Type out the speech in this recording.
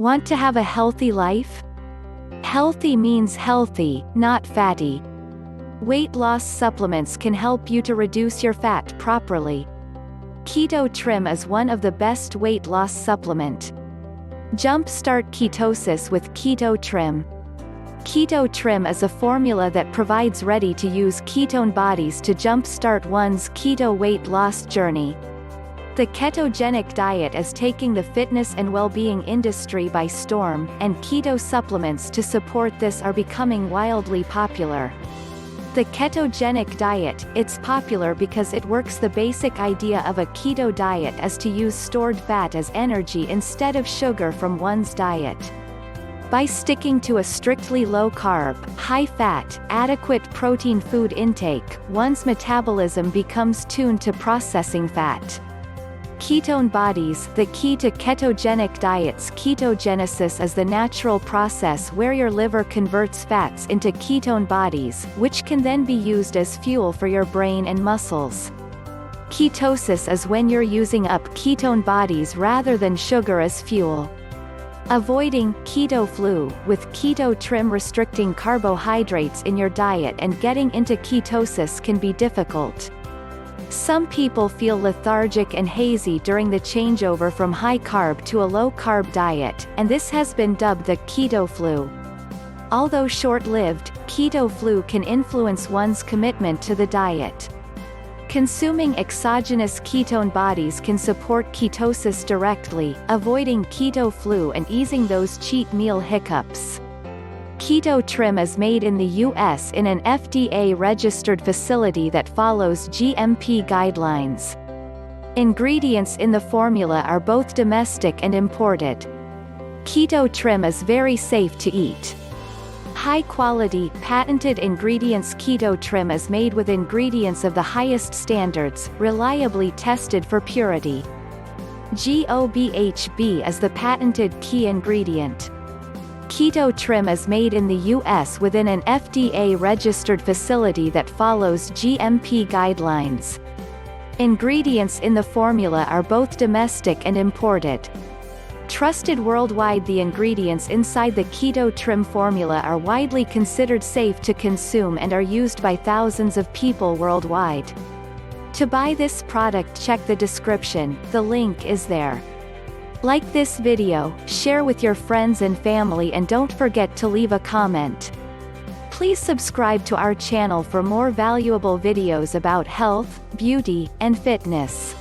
Want to have a healthy life? Healthy means healthy, not fatty. Weight loss supplements can help you to reduce your fat properly. Keto Trim is one of the best weight loss supplement. Jumpstart ketosis with Keto Trim. Keto Trim is a formula that provides ready-to-use ketone bodies to jumpstart one's keto weight loss journey. The ketogenic diet is taking the fitness and well-being industry by storm, and keto supplements to support this are becoming wildly popular. The ketogenic diet, it's popular because it works. The basic idea of a keto diet is to use stored fat as energy instead of sugar from one's diet. By sticking to a strictly low-carb, high-fat, adequate protein food intake, one's metabolism becomes tuned to processing fat. Ketone bodies. The key to ketogenic diets. Ketogenesis is the natural process where your liver converts fats into ketone bodies, which can then be used as fuel for your brain and muscles. Ketosis is when you're using up ketone bodies rather than sugar as fuel. Avoiding keto flu. With Keto Trim, restricting carbohydrates in your diet and getting into ketosis can be difficult. Some people feel lethargic and hazy during the changeover from high-carb to a low-carb diet, and this has been dubbed the keto flu. Although short-lived, keto flu can influence one's commitment to the diet. Consuming exogenous ketone bodies can support ketosis directly, avoiding keto flu and easing those cheat meal hiccups. Keto Trim is made in the U.S. in an FDA-registered facility that follows GMP guidelines. Ingredients in the formula are both domestic and imported. Keto Trim is very safe to eat. High-quality, patented ingredients. Keto Trim is made with ingredients of the highest standards, reliably tested for purity. GOBHB is the patented key ingredient. Keto Trim is made in the U.S. within an FDA-registered facility that follows GMP guidelines. Ingredients in the formula are both domestic and imported. Trusted worldwide. The ingredients inside the Keto Trim formula are widely considered safe to consume and are used by thousands of people worldwide. To buy this product, check the description, the link is there. Like this video, share with your friends and family, and don't forget to leave a comment. Please subscribe to our channel for more valuable videos about health, beauty, and fitness.